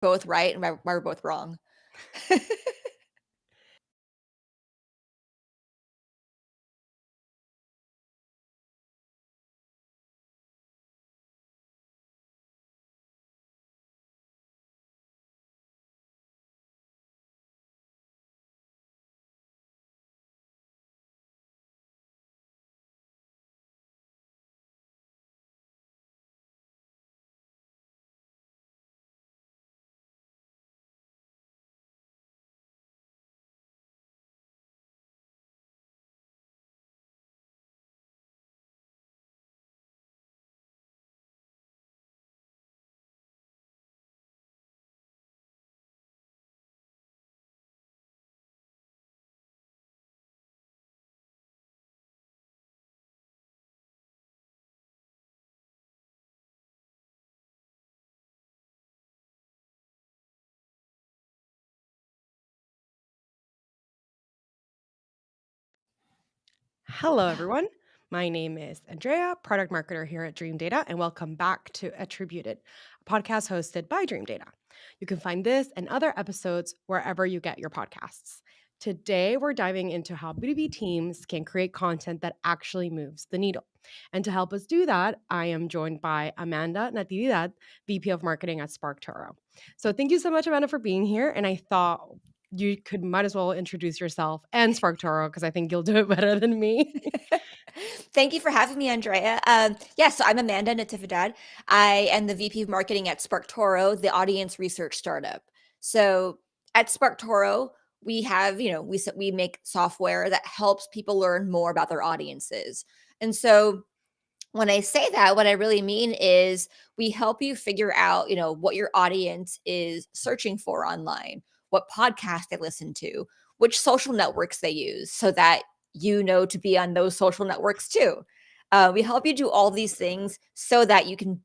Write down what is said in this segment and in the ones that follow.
both right and why we're both wrong. Hello, everyone. My name is Andrea, product marketer here at Dreamdata, and welcome back to Attributed, a podcast hosted by Dreamdata. You can find this and other episodes wherever you get your podcasts. Today, we're diving into how B2B teams can create content that actually moves the needle. And to help us do that, I am joined by Amanda Natividad, VP of Marketing at SparkToro. So thank you so much, Amanda, for being here. And I thought might as well introduce yourself and SparkToro because I think you'll do it better than me. Thank you for having me, Andrea. So I'm Amanda Natividad. I am the VP of Marketing at SparkToro, the audience research startup. So at SparkToro, we have, we make software that helps people learn more about their audiences. And so when I say that, what I really mean is we help you figure out, what your audience is searching for online, what podcasts they listen to, which social networks they use so that you know to be on those social networks too. We help you do all these things so that you can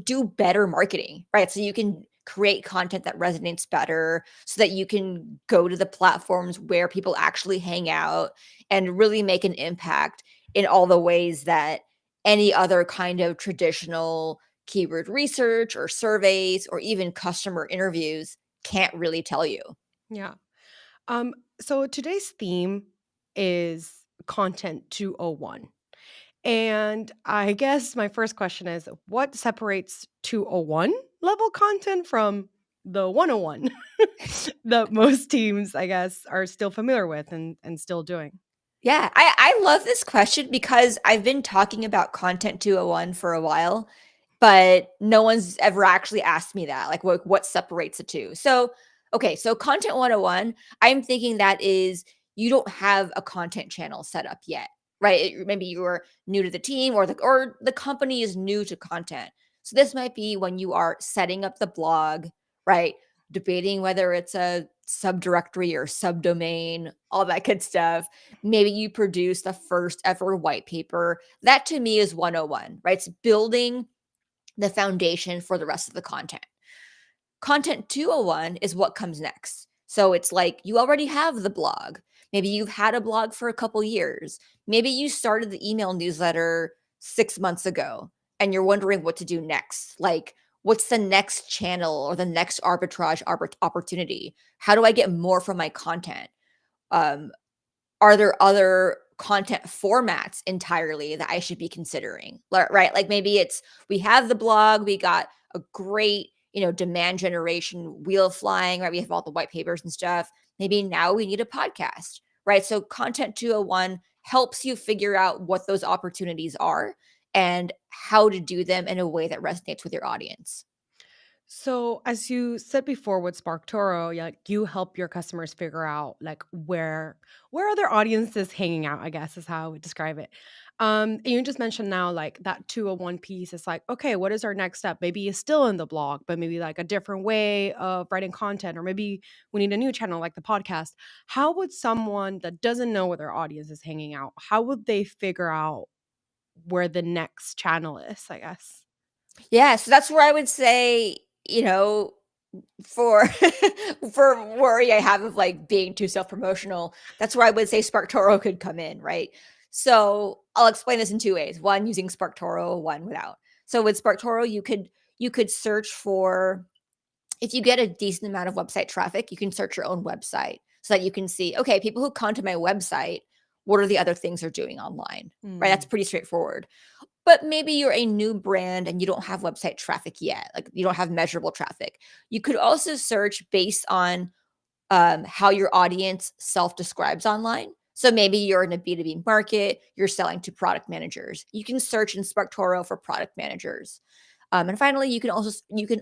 do better marketing, right? So you can create content that resonates better so that you can go to the platforms where people actually hang out and really make an impact in all the ways that any other kind of traditional keyword research or surveys or even customer interviews can't really tell you. Yeah. Um, so today's theme is content 201. And I guess my first question is what separates 201 level content from the 101 that most teams, I guess, are still familiar with and still doing? Yeah, I love this question because I've been talking about Content 201 for a while, but no one's ever actually asked me that, like what separates the two. So, okay, so Content 101, I'm thinking that is you don't have a content channel set up yet, right? Maybe you're new to the team or the company is new to content. So this might be when you are setting up the blog, right? Debating whether it's a subdirectory or subdomain, all that good stuff. Maybe you produce the first ever white paper. That to me is 101, right? It's building the foundation for the rest of the content. Content 201 is what comes next. So it's like you already have the blog. Maybe you've had a blog for a couple years. Maybe you started the email newsletter 6 months ago and you're wondering what to do next. Like, what's the next channel or the next arbitrage opportunity? How do I get more from my content? Um, are there other content formats entirely that I should be considering? Right? Like maybe it's we have the blog, we got a great, demand generation wheel flying, right? We have all the white papers and stuff. Maybe now we need a podcast, right? So content 201 helps you figure out what those opportunities are and how to do them in a way that resonates with your audience. So, as you said before with SparkToro, you help your customers figure out like where are their audiences hanging out, I guess is how I would describe it. And you just mentioned now like that 201 piece is like, okay, what is our next step? Maybe it's still in the blog, but maybe like a different way of writing content, or maybe we need a new channel like the podcast. How would someone that doesn't know where their audience is hanging out, how would they figure out where the next channel is, I guess? Yeah, so that's where I would say, for for worry I have of like being too self-promotional, that's where I would say SparkToro could come in, right? So I'll explain this in two ways. One using SparkToro, one without. So with SparkToro, you could search for if you get a decent amount of website traffic, you can search your own website so that you can see, okay, people who come to my website, what are the other things they're doing online, right? That's pretty straightforward. But maybe you're a new brand and you don't have website traffic yet. Like you don't have measurable traffic. You could also search based on how your audience self-describes online. So maybe you're in a B2B market, you're selling to product managers. You can search in SparkToro for product managers. And finally, you can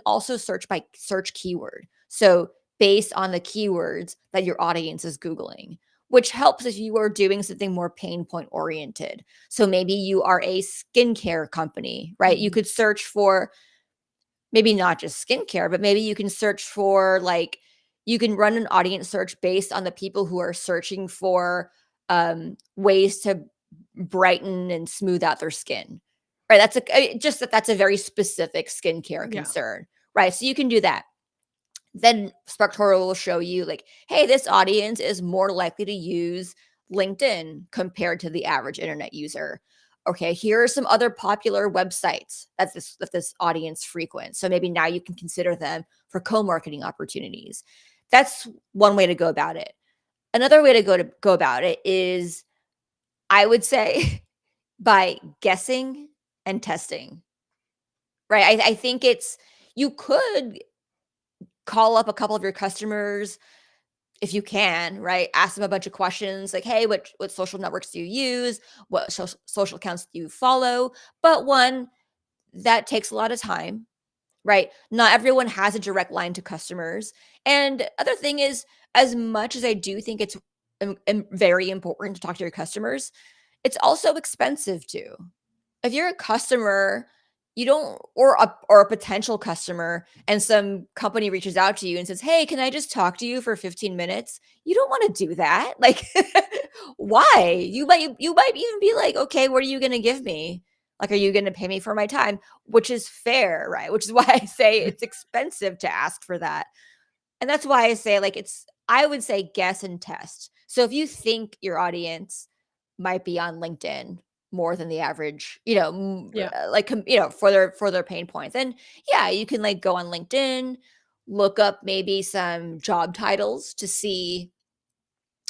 also search by search keyword. So based on the keywords that your audience is Googling, which helps if you are doing something more pain point oriented. So maybe you are a skincare company, right? You Mhm. could search for maybe not just skincare, but maybe you can search for like you can run an audience search based on the people who are searching for ways to brighten and smooth out their skin. Right? Just that's a very specific skincare Yeah. concern, right? So you can do that. Then SparkToro will show you like, hey, this audience is more likely to use LinkedIn compared to the average internet user. Okay, here are some other popular websites that this audience frequents. So maybe now you can consider them for co-marketing opportunities. That's one way to go about it. Another way to go about it is, I would say, by guessing and testing. Right? I think you could call up a couple of your customers if you can, right? Ask them a bunch of questions like, hey, what social networks do you use? What social accounts do you follow? But one, that takes a lot of time, right? Not everyone has a direct line to customers. And other thing is, as much as I do think it's very important to talk to your customers, it's also expensive too. If you're a customer, you don't or a potential customer and some company reaches out to you and says, "Hey, can I just talk to you for 15 minutes?" You don't wanna do that. Like, why? You might even be like, "Okay, what are you gonna give me? Like, are you gonna pay me for my time?" Which is fair, right? Which is why I say it's expensive to ask for that. And that's why I say, like, I would say guess and test. So if you think your audience might be on LinkedIn more than the average, Yeah. for their pain points, then yeah, you can like go on LinkedIn, look up maybe some job titles to see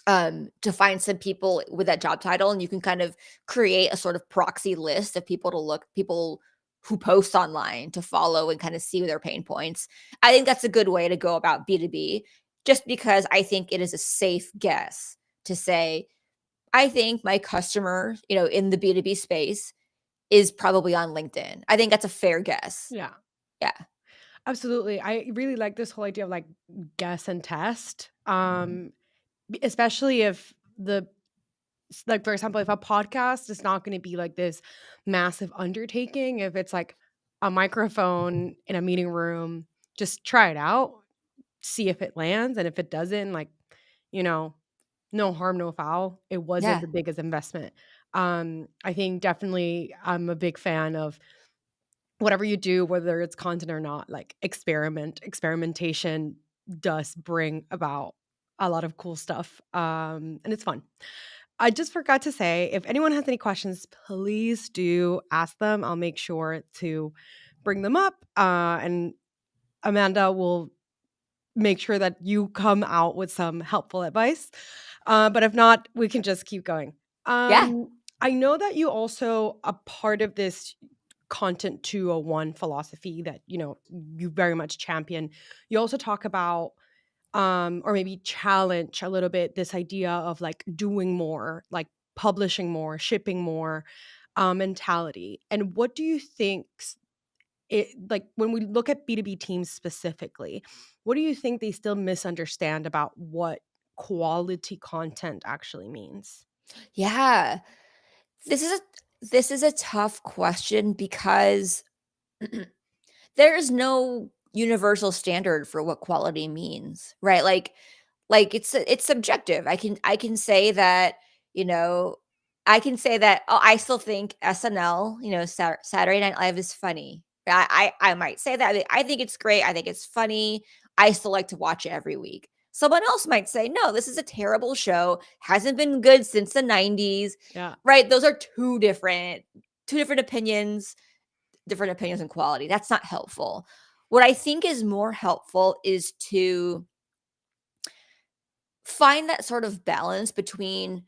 to find some people with that job title, and you can kind of create a sort of proxy list of people who post online to follow and kind of see their pain points. I think that's a good way to go about B2B, just because I think it is a safe guess to say, I think my customer, in the B2B space is probably on LinkedIn. I think that's a fair guess. Yeah. Yeah. Absolutely. I really like this whole idea of like guess and test. Especially if like for example, if a podcast is not going to be like this massive undertaking, if it's like a microphone in a meeting room, just try it out, see if it lands, and if it doesn't, like, you know, no harm, no foul. It wasn't Yeah. the biggest investment. I think definitely I'm a big fan of whatever you do, whether it's content or not, like experimentation does bring about a lot of cool stuff. And it's fun. I just forgot to say, if anyone has any questions, please do ask them. I'll make sure to bring them up. And Amanda will make sure that you come out with some helpful advice. But if not, we can just keep going. Yeah. I know that you also a part of this content 201 philosophy that you very much champion. You also talk about or maybe challenge a little bit this idea of like doing more, like publishing more, shipping more mentality. And what do you think like when we look at B2B teams specifically, what do you think they still misunderstand about what quality content actually means? Yeah. This is a this is a tough question because there is no universal standard for what quality means, right? Like it's subjective. I can say that, you know, I can say that, oh, I still think SNL, Saturday Night Live is funny. I might say that. I think it's great. I think it's funny. I still like to watch it every week. Someone else might say, no, this is a terrible show. Hasn't been good since the 90s. Yeah. Right? Those are two different opinions, different opinions and quality. That's not helpful. What I think is more helpful is to find that sort of balance between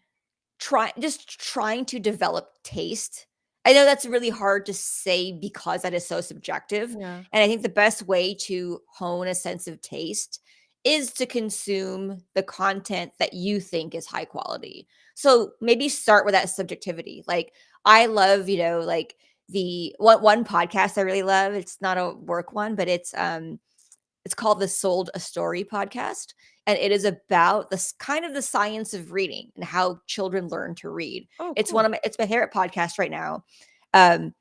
trying to develop taste. I know that's really hard to say because that is so subjective, Yeah. and I think the best way to hone a sense of taste is to consume the content that you think is high quality. So, maybe start with that subjectivity. Like, I love, like, the one podcast I really love, it's not a work one, but it's called the Sold a Story podcast, and it is about this kind of the science of reading and how children learn to read. Oh, It's cool. it's my favorite podcast right now. Um,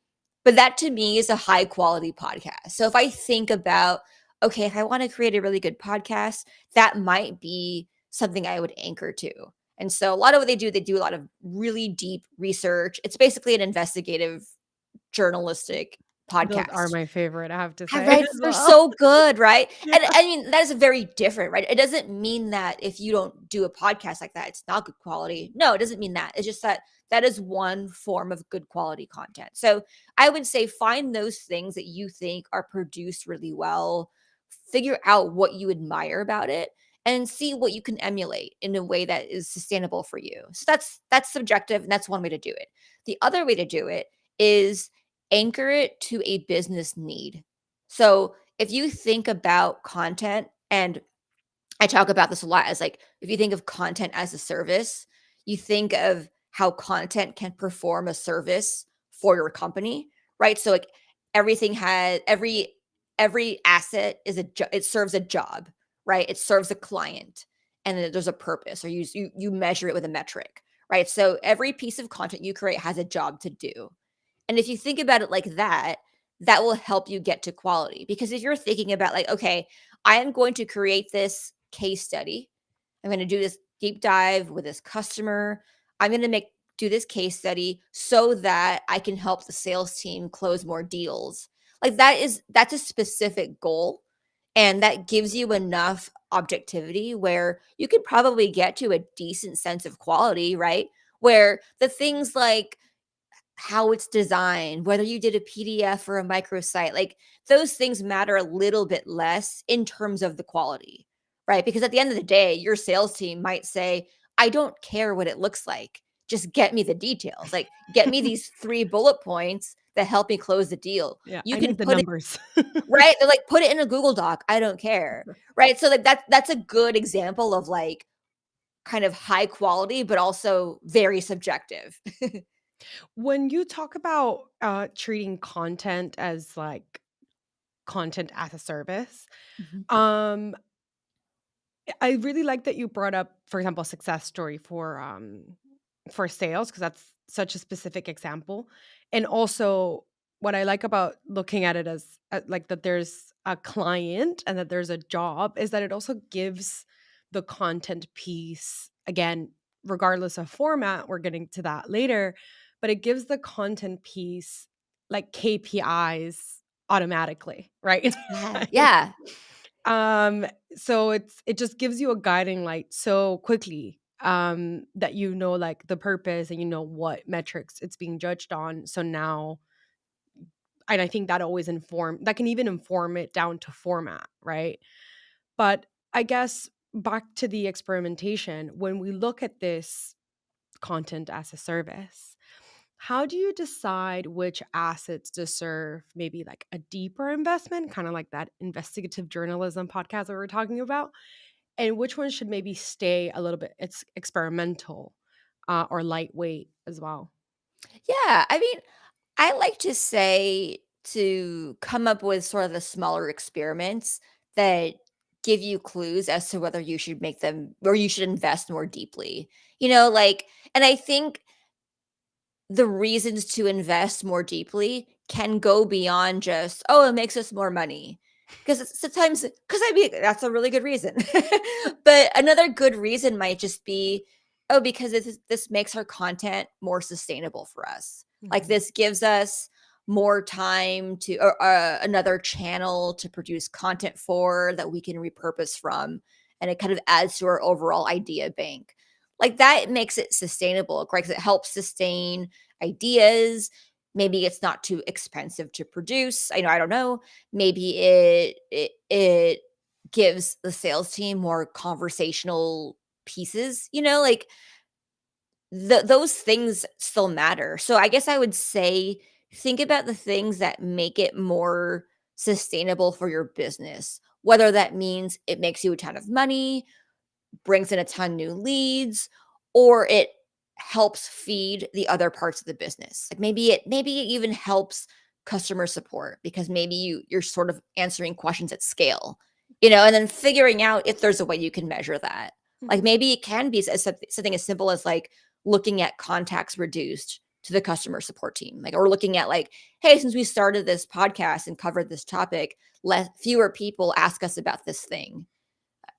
but that to me is a high quality podcast. So if I think about, okay, if I want to create a really good podcast, that might be something I would anchor to. And so a lot of what they do a lot of really deep research. It's basically an investigative journalistic Those are podcast. my favorite, I have to Yeah, say right, as they're well. so good, right? Yeah. And I mean, that is a very different, right? It doesn't mean that if you don't do a podcast like that, it's not good quality. No, it doesn't mean that. It's just that that is one form of good quality content. So I would say find those things that you think are produced really well, figure out what you admire about it, and see what you can emulate in a way that is sustainable for you. So that's subjective, and that's one way to do it. The other way to do it is anchor it to a business need. So if you think about content, and I talk about this a lot as like, if you think of content as a service, you think of how content can perform a service for your company, right? So like everything has every asset is it serves a job, right? It serves a client, and then there's a purpose, or you measure it with a metric, right? So every piece of content you create has a job to do. And if you think about it like that, that will help you get to quality. Because if you're thinking about, like, okay, I am going to create this case study, I'm going to do this deep dive with this customer, I'm going to do this case study so that I can help the sales team close more deals. Like that's a specific goal, and that gives you enough objectivity where you could probably get to a decent sense of quality, right? Where the things like how it's designed, whether you did a PDF or a microsite, like those things matter a little bit less in terms of the quality, right? Because at the end of the day, your sales team might say, I don't care what it looks like. Just get me the details. Like, get me these 3 bullet points that help me close the deal. Yeah, You I can need the put it numbers. right. They're like, put it in a Google Doc. I don't care. Right. So like that's a good example of like kind of high quality, but also very subjective. When you talk about, treating content as, like, content as a service, Mhm. um, I really like that you brought up, for example, a success story for sales, because that's such a specific example. And also, what I like about looking at it as like that there's a client and that there's a job is that it also gives the content piece, again, regardless of format, we're getting to that later, but it gives the content piece like KPIs automatically, right? Yeah. Like, Yeah. um, so it just gives you a guiding light so quickly, that you know, like, the purpose and you know what metrics it's being judged on. So now, and I think that always that can even inform it down to format, right? But I guess back to the experimentation, when we look at this content as a service, how do you decide which assets deserve maybe like a deeper investment, kind of like that investigative journalism podcast that we were talking about, and which ones should maybe stay a little bit it's experimental, or lightweight as well? Yeah. I mean, I like to say to come up with sort of the smaller experiments that give you clues as to whether you should make them or you should invest more deeply. Like, and I think the reasons to invest more deeply can go beyond just, "Oh, it makes us more money." Because sometimes, because I mean, that's a really good reason. But another good reason might just be, "Oh, because this makes our content more sustainable for us." Like, Mhm. this gives us more time to or, another channel to produce content for that we can repurpose from, and it kind of adds to our overall idea bank. Like, that makes it sustainable, right? 'Cause it helps sustain ideas. Maybe it's not too expensive to produce. I don't know. Maybe it gives the sales team more conversational pieces, like those things still matter. So I guess I would say think about the things that make it more sustainable for your business. Whether that means it makes you a ton of money, brings in a ton new leads, or it helps feed the other parts of the business. Like maybe it even helps customer support because maybe you're sort of answering questions at scale, and then figuring out if there's a way you can measure that. Like Mhm. maybe it can be something as simple as like looking at contacts reduced to the customer support team. Like, or looking at like, hey, since we started this podcast and covered this topic, fewer people ask us about this thing.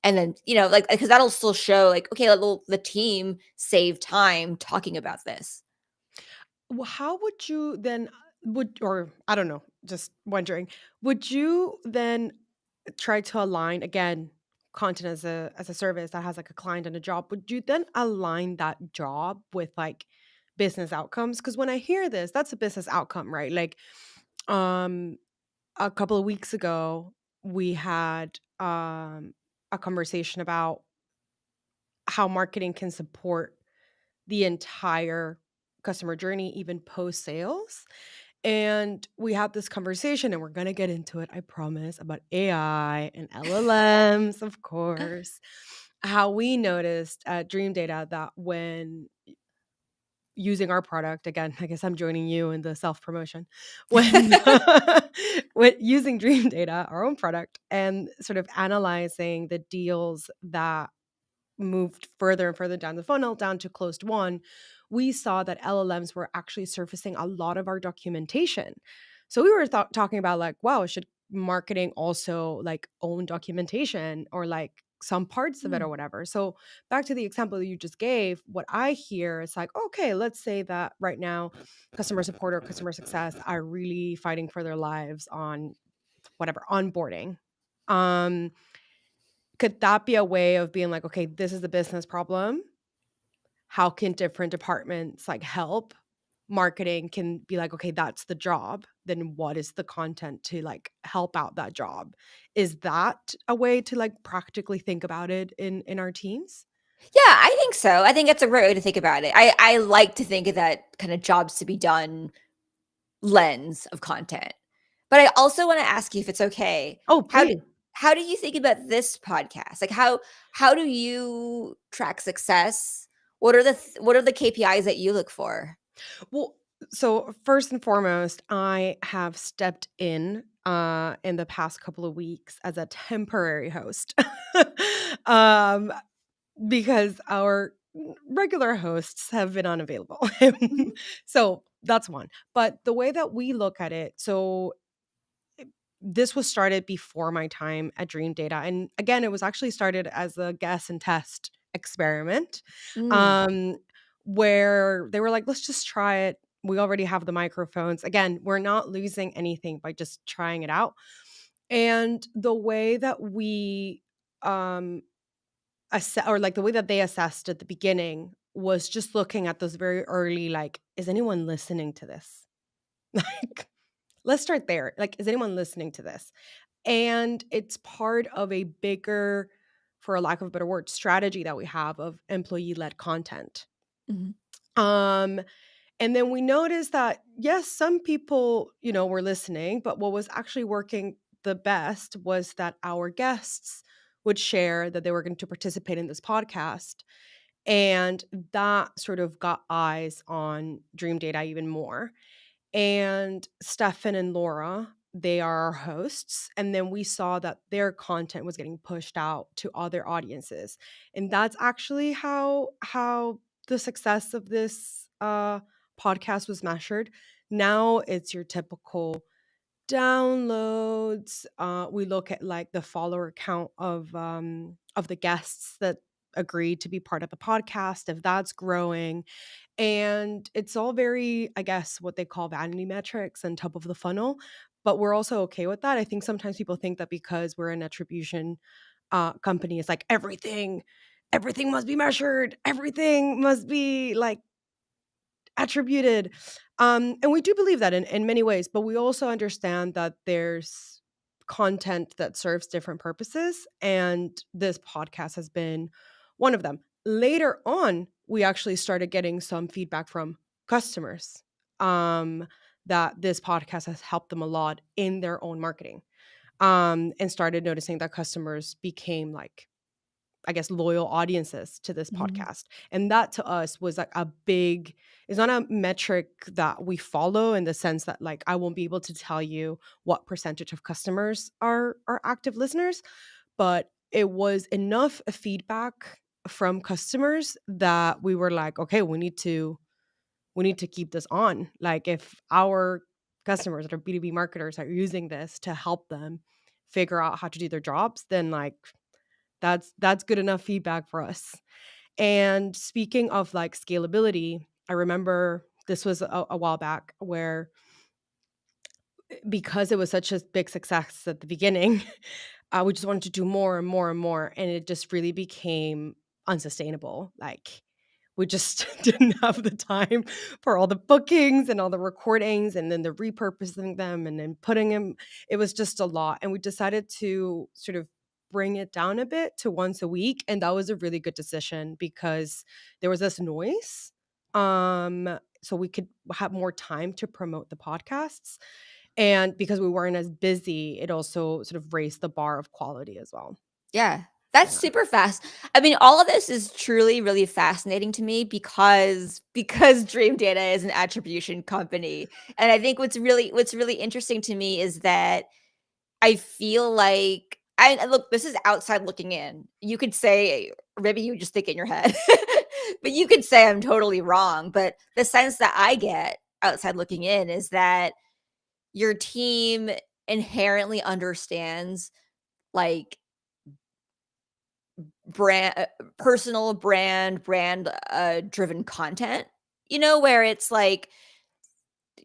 And then, like, because that'll still show like, okay, the team saved time talking about this. Well, how would you then would or I don't know, just wondering, would you then try to align again content as a service that has like a client and a job? Would you then align that job with like business outcomes? Because when I hear this, that's a business outcome, right? Like um a couple of weeks ago, we had a conversation about how marketing can support the entire customer journey, even post sales. And we had this conversation, and we're going to get into it, I promise, about AI and LLMs, of course. How we noticed at Dream Data that when using our product, again, I guess I'm joining you in the self promotion, when, when using Dream Data, our own product, and sort of analyzing the deals that moved further and further down the funnel down to closed one, we saw that LLMs were actually surfacing a lot of our documentation. So we were talking about like, wow, should marketing also like own documentation or like some parts of it or Mm. whatever. So back to the example that you just gave, what I hear is like, okay, let's say that right now customer support or customer success are really fighting for their lives on whatever onboarding. Um, could that be a way of being like, okay, this is the business problem? How can different departments like help? Marketing can be like, okay, that's the job. Then what is the content to like help out that job? Is that a way to like practically think about it in our teams? Yeah, I think so. I think that's a great way to think about it. I like to think of that kind of jobs to be done lens of content. But I also want to ask you if it's okay. Oh, How please. do how do you think about this podcast? Like how do you track success? What are the KPIs that you look for? Well, so first and foremost, I have stepped in the past couple of weeks as a temporary host. um because our regular hosts have been unavailable. Mhm. So that's one. But the way that we look at it, so this was started before my time at Dream Data. And again, it was actually started as a guess and test experiment, Mm, um, where they were like, let's just try it. We already have the microphones. Again, we're not losing anything by just trying it out. And the way that we um, or like the way that they assessed at the beginning was just looking at those very early, like, is anyone listening to this? Like, let's start there. Like, is anyone listening to this? And it's part of a bigger, for a lack of a better word, strategy that we have of employee led content. mhm, Um, and then we noticed that, yes, some people, were listening, but what was actually working the best was that our guests would share that they were going to participate in this podcast. And that sort of got eyes on Dream Data even more. And Stefan and Laura, they are our hosts. And then we saw that their content was getting pushed out to other audiences. And that's actually how the success of this podcast was measured. Now it's your typical downloads. We look at like the follower count of the guests that agreed to be part of the podcast, if that's growing. And it's all very, I guess, what they call vanity metrics and top of the funnel. But we're also okay with that. I think sometimes people think that because we're an attribution company, it's like everything must be measured, everything must be like attributed. And we do believe that in many ways, but we also understand that there's content that serves different purposes. And this podcast has been one of them. Later on, we actually started getting some feedback from customers that this podcast has helped them a lot in their own marketing, and started noticing that customers became like, I guess, loyal audiences to this Mhm. podcast. And that to us was like a big, it's not a metric that we follow in the sense that like I won't be able to tell you what percentage of customers are active listeners, but it was enough feedback from customers that we were like, okay, we need to keep this on. Like if our customers that are B2B marketers are using this to help them figure out how to do their jobs, then like that's good enough feedback for us. And speaking of like scalability, I remember this was a while back where because it was such a big success at the beginning, we just wanted to do more and more and more, and it just really became unsustainable. Like we just didn't have the time for all the bookings and all the recordings and then the repurposing them and then putting them. It was just a lot. And we decided to sort of bring it down a bit to once a week. And that was a really good decision because there was this noise. So we could have more time to promote the podcasts. And because we weren't as busy, it also sort of raised the bar of quality as well. Yeah, that's Yeah. super fast. I mean, all of this is truly really fascinating to me because Dream Data is an attribution company, and I think what's really interesting to me is that I feel like and look, this is outside looking in. You could say maybe you just think in your head, but you could say I'm totally wrong. But the sense that I get outside looking in is that your team inherently understands like brand personal brand driven content, where it's like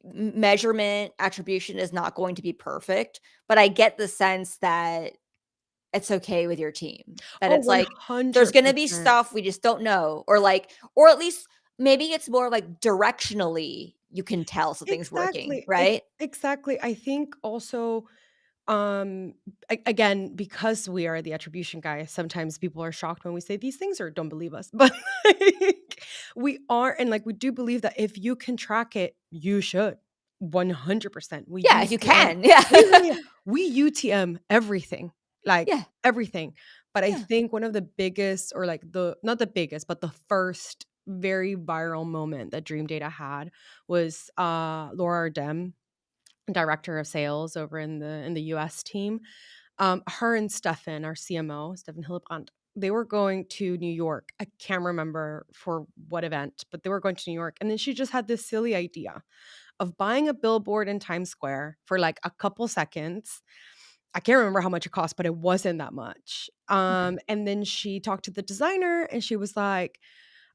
measurement attribution is not going to be perfect, but I get the sense that it's okay with your team. That Oh, it's like there's going to be 100%. stuff we just don't know, or at least maybe it's more like directionally you can tell something's working, Exactly. right? Exactly. I think also, again, because we are the attribution guy, sometimes people are shocked when we say these things or don't believe us. But like, we are, and like we do believe that if you can track it, you should. 100%. We Yeah, if you UTM. can. Yeah. Yeah, yeah, yeah. We UTM everything. Like Yeah. everything. But I Yeah. think one of the biggest, or like the not the biggest, but the first very viral moment that Dream Data had was Laura Ardem, director of sales over in the US team. Her and Stefan, our CMO, Stefan Hillebrand, they were going to New York. I can't remember for what event, but they were going to New York. And then she just had this silly idea of buying a billboard in Times Square for like a couple seconds. I can't remember how much it cost, but it wasn't that much. And then she talked to the designer and she was like,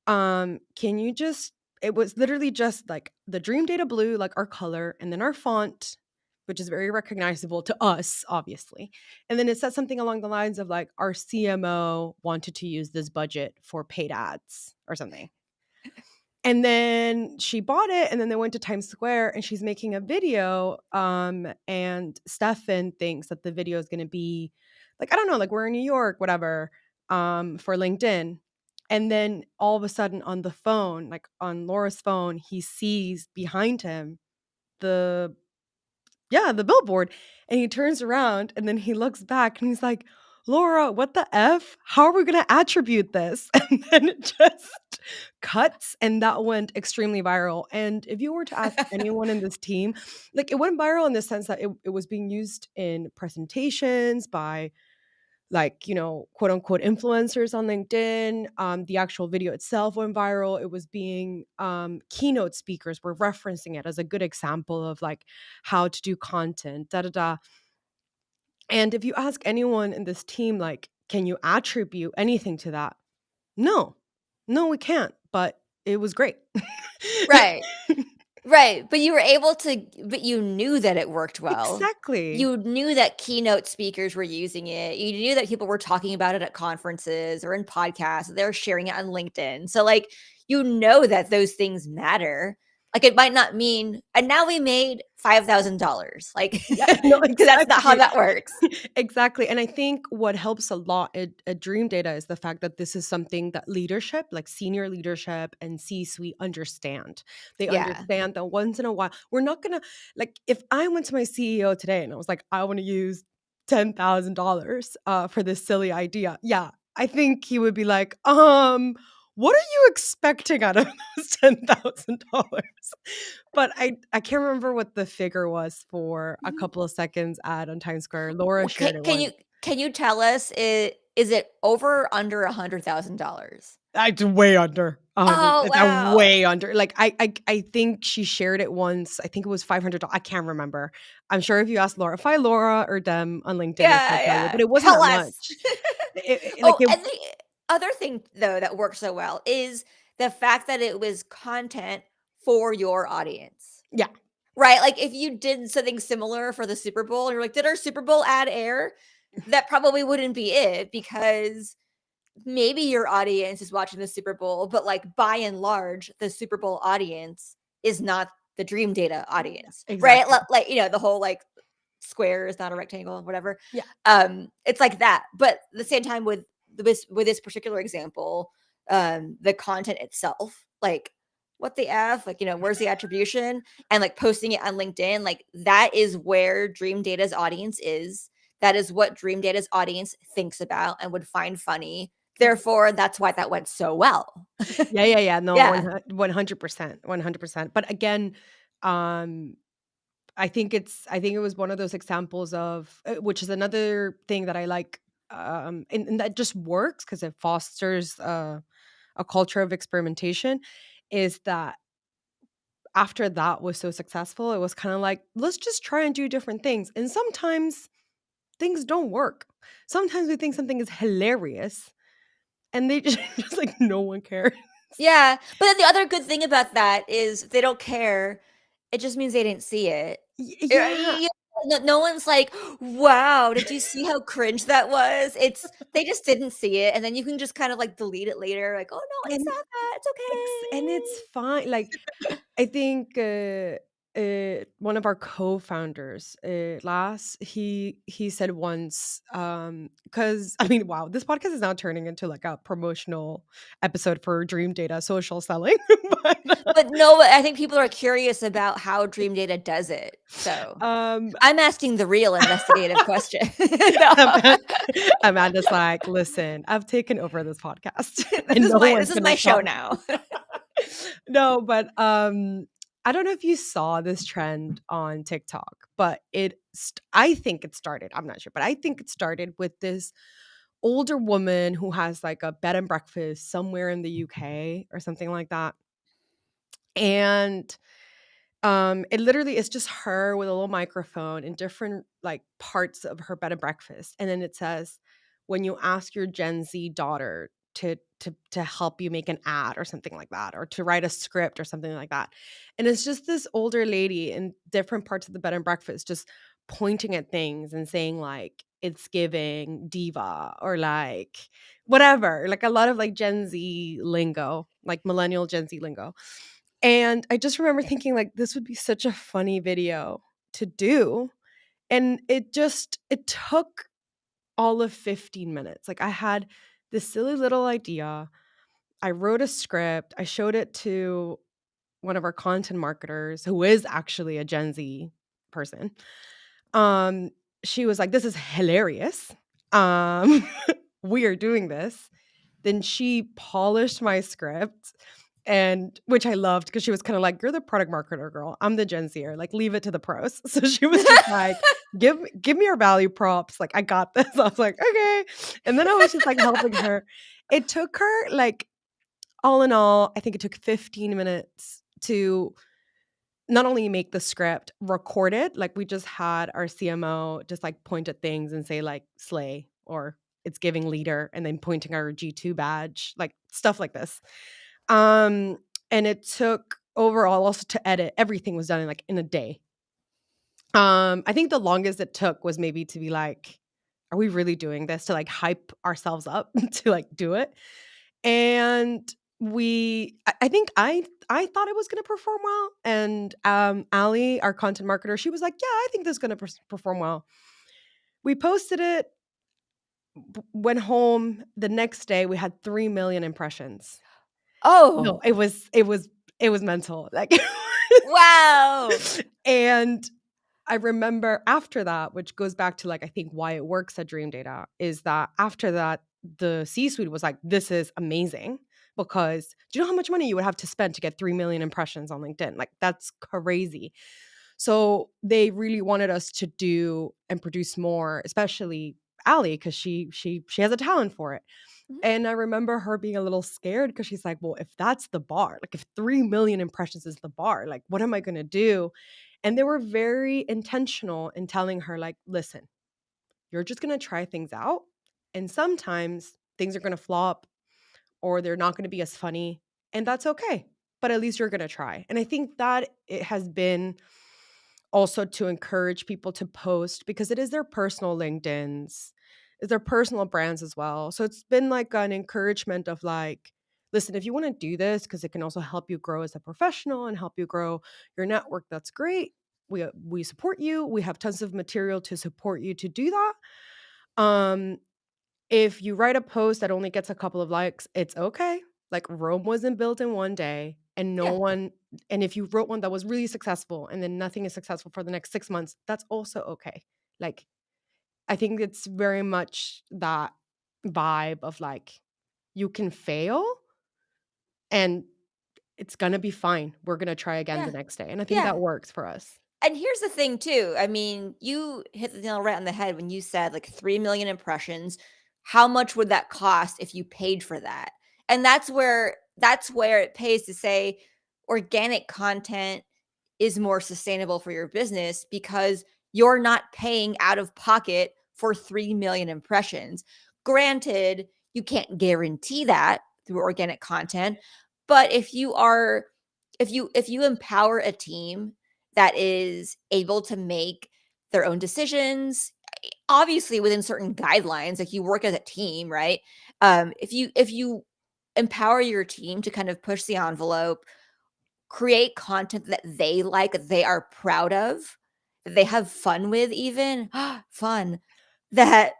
can you just, it was literally just like the Dream Data blue, like our color, and then our font, which is very recognizable to us, obviously. And then it said something along the lines of like, our CMO wanted to use this budget for paid ads or something. And then she bought it, and then they went to Times Square, and she's making a video. And Stefan thinks that the video is going to be like, I don't know, like we're in New York, whatever, for LinkedIn. And then all of a sudden on the phone, like on Laura's phone, he sees behind him the the billboard. And he turns around and then he looks back and he's like, Laura, what the F? How are we going to attribute this? And then it just cuts, and that went extremely viral. And if you were to ask anyone in this team, like it went viral in the sense that it was being used in presentations by like, quote unquote influencers on LinkedIn. The actual video itself went viral. It was being keynote speakers were referencing it as a good example of like how to do content, da da da. And if you ask anyone in this team, like, can you attribute anything to that? No, no, we can't. But it was great. Right. Right, but you knew that it worked well. Exactly. You knew that keynote speakers were using it. You knew that people were talking about it at conferences or in podcasts. They're sharing it on LinkedIn. So, like, you know that those things matter. Like it might not mean, and now we made $5,000. Like, Yeah, no, because that's not how exactly. that works. Exactly. And I think what helps a lot at Dreamdata is the fact that this is something that leadership, like senior leadership and C-suite understand. They Yeah. understand that once in a while, we're not going to, like, if I went to my CEO today and I was like, I want to use $10,000 for this silly idea. Yeah. I think he would be like, what are you expecting out of those $10,000? But I can't remember what the figure was for a Mhm. couple of seconds ad on Times Square. Laura Well, shared it once. can you tell us, is it over or under $100,000? It's way under 100. Oh, It's a wow. way under. Like I think she shared it once. I think it was $500. I can't remember. I'm sure if you ask Laura, find Laura or them on LinkedIn, if they'll Yeah, tell you. yeah. But it wasn't Tell that us. much. Like Oh, it, and the other thing, though, that works so well is the fact that it was content for your audience, yeah, right? Like, if you did something similar for the Super Bowl and you're like, "Did our Super Bowl ad air?" That probably wouldn't be it, because maybe your audience is watching the Super Bowl, but, like, by and large, the Super Bowl audience is not the Dream Data audience, right? exactly. Like, the whole, like, square is not a rectangle, whatever. Yeah. It's like that. But at the same time, with this particular example, the content itself, like, what the F, like, where's the attribution? And like posting it on LinkedIn, like that is where Dream Data's audience is. That is what Dream Data's audience thinks about and would find funny. Therefore, that's why that went so well. Yeah. No, Yeah. 100%. 100%. But again, um, I think it was one of those examples of which is another thing that I like, and that just works because it fosters a culture of experimentation. Is that after that was so successful, it was kind of like, let's just try and do different things. And sometimes things don't work. Sometimes we think something is hilarious, and they just like no one cares. Yeah, but then the other good thing about that is if they don't care, it just means they didn't see it. Yeah, No one's like, "Wow, did you see how cringe that was?" They just didn't see it, and then you can just kind of, like, delete it later, like, "Oh, no one and saw that, it's and it's okay." fine. Like I think one of our co-founders, Las, he said once, because I mean, wow, this podcast is now turning into like a promotional episode for Dream Data social selling. but But no, I think people are curious about how Dream Data does it, so um, I'm asking the real investigative question. No. Ama- Amanda's like, listen, I've taken over this podcast, and no This one's is my gonna show stop. now. No, but I don't know if you saw this trend on TikTok, but I think it started. I'm not sure, but I think it started with this older woman who has like a bed and breakfast somewhere in the UK or something like that. And it literally is just her with a little microphone in different like parts of her bed and breakfast. And then it says, when you ask your Gen Z daughter to help you make an ad or something like that, or to write a script or something like that. And it's just this older lady in different parts of the bed and breakfast just pointing at things and saying like it's giving diva or like whatever, like a lot of like Gen Z lingo, like millennial Gen Z lingo. And I just remember thinking like this would be such a funny video to do. And it took all of 15 minutes. Like I had this silly little idea. I wrote a script. I showed it to one of our content marketers who is actually a Gen Z person. Um she was like, this is hilarious. Um we are doing this. Then she polished my script, and which I loved because she was kind of like, "You're the product marketer girl. I'm the Gen Zer. Like, leave it to the pros." So she was just like, give me your value props. Like, I got this." I was like, "Okay." And then I was just like helping her. It took her like all in all, I think it took 15 minutes to not only make the script, record it. Like we just had our CMO just like point at things and say like slay or it's giving leader, and then pointing our G2 badge, like stuff like this. Um, and it took overall also to edit, everything was done in like in a day. I think the longest it took was maybe to be like, are we really doing this, to like hype ourselves up to like do it? And I think I thought it was going to perform well, and Ali, our content marketer, she was like, yeah, I think this is going to perform well. We posted it, went home. The next day we had 3 million impressions. No, Oh, it was mental, like. wow. And I remember after that, which goes back to, like, I think why it works at Dreamdata, is that after that, the C-suite was like, "This is amazing," because do you know how much money you would have to spend to get 3 million impressions on LinkedIn? Like, that's crazy. So, they really wanted us to do and produce more, especially Ali, because she has a talent for it. Mhm. And I remember her being a little scared because she's like, "Well, if that's the bar, like, if 3 million impressions is the bar, like, what am I gonna do?" And they were very intentional in telling her, like, "Listen, you're just gonna try things out, and sometimes things are gonna flop or they're not gonna be as funny, and that's okay, but at least you're gonna try." And I think that it has been also to encourage people to post because it is their personal LinkedIns, it's their personal brands as well. So it's been like an encouragement of like, listen, if you want to do this, because it can also help you grow as a professional and help you grow your network, that's great. We support you. We have tons of material to support you to do that. Um, if you write a post that only gets a couple of likes, it's okay. Like Rome wasn't built in one day, and no Yeah. one and if you wrote one that was really successful and then nothing is successful for the next 6 months, that's also okay. Like, I think it's very much that vibe of like, you can fail and it's gonna be fine. We're gonna try again the Yeah. next day. And I think Yeah. that works for us. And here's the thing too. I mean, you hit the nail right on the head when you said like 3 million impressions. How much would that cost if you paid for that? And that's where it pays to say organic content is more sustainable for your business because you're not paying out of pocket for 3 million impressions. Granted, you can't guarantee that through organic content, but if you empower a team that is able to make their own decisions, obviously within certain guidelines, like you work as a team, right? If you empower your team to kind of push the envelope, create content that they like, that they are proud of, that they have fun with even, fun, that,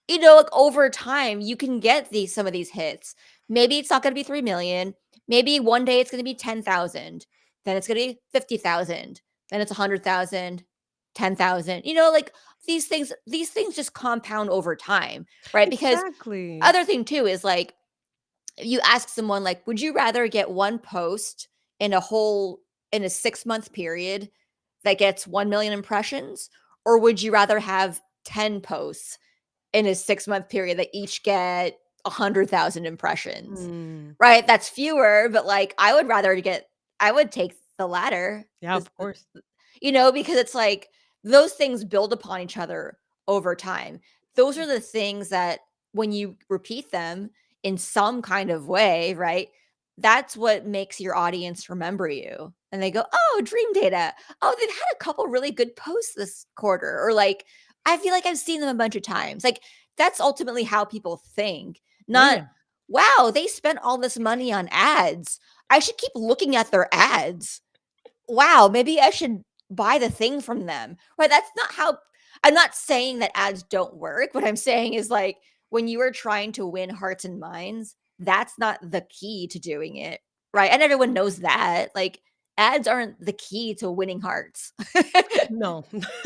like, over time, you can get some of these hits. Maybe it's not gonna be 3 million, maybe one day it's gonna be 10,000, then it's gonna be 50,000, then it's 100,000, 10,000. Like, these things just compound over time, right? Because Exactly. other thing too is, like, you ask someone like, would you rather get one post in a 6-month period that gets 1 million impressions, or would you rather have 10 posts in a 6-month period that each get 100,000 impressions? Mm. Right? That's fewer, but, like, I would take the latter. Yeah, of course. Because it's like those things build upon each other over time. Those are the things that when you repeat them in some kind of way, right? That's what makes your audience remember you. And they go, "Oh, Dream Data. Oh, they've had a couple really good posts this quarter." Or like, "I feel like I've seen them a bunch of times." Like, that's ultimately how people think. Not, Yeah. "Wow, they spent all this money on ads. I should keep looking at their ads. Wow, maybe I should buy the thing from them." Right? That's not how I'm not saying that ads don't work. What I'm saying is, like, when you are trying to win hearts and minds, that's not the key to doing it, right? And everyone knows that. Like, ads aren't the key to winning hearts. No.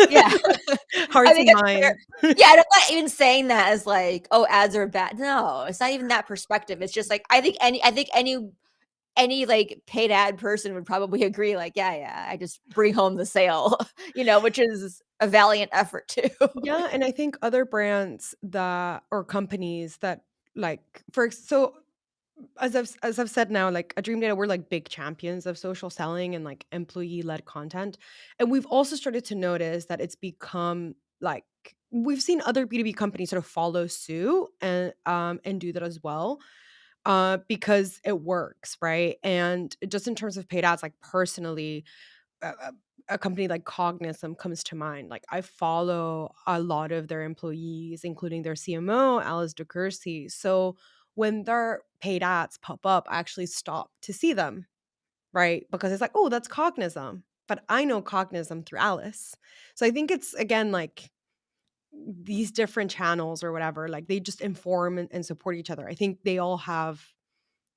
Yeah. I Hearts think and it's fair. minds. Yeah, and I'm not even saying that as like, "Oh, ads are bad." No, it's not even that perspective. It's just like, I think any like paid ad person would probably agree, like, yeah, yeah, I just bring home the sale, which is a valiant effort too. Yeah, and I think other brands that or companies that like so as I've said now, like at Dream Data, we're like big champions of social selling and like employee-led content. And we've also started to notice that it's become like we've seen other B2B companies sort of follow suit and do that as well. Because it works, right? And just in terms of paid ads, like personally, a company like Cognizant comes to mind. Like I follow a lot of their employees, including their CMO, Alice DeCursey. So when their paid ads pop up, I actually stop to see them, right? Because it's like, oh, that's Cognism. But I know Cognism through Alice. So I think it's, again, like these different channels or whatever, like they just inform and support each other. I think they all have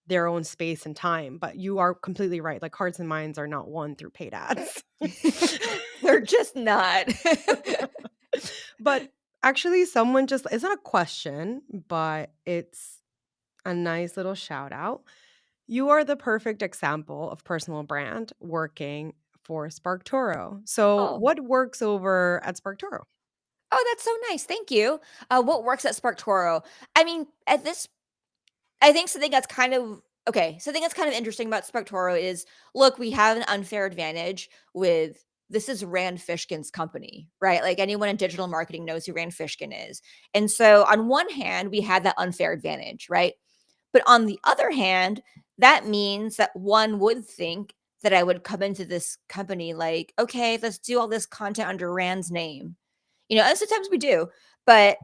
their own space and time, but you are completely right. Like hearts and minds are not won through paid ads. They're just not. But actually, someone just, it's not a question, but it's a nice little shout out. You are the perfect example of personal brand working for SparkToro. So, Oh. what works over at SparkToro? Oh, that's so nice. Thank you. What works at SparkToro? I mean, I think something that's kind of okay. Something that's kind of interesting about SparkToro is, look, we have an unfair advantage with this is Rand Fishkin's company, right? Like anyone in digital marketing knows who Rand Fishkin is, and so on one hand, we had that unfair advantage, right? But on the other hand, that means that one would think that I would come into this company like, okay, let's do all this content under Rand's name, and sometimes we do, but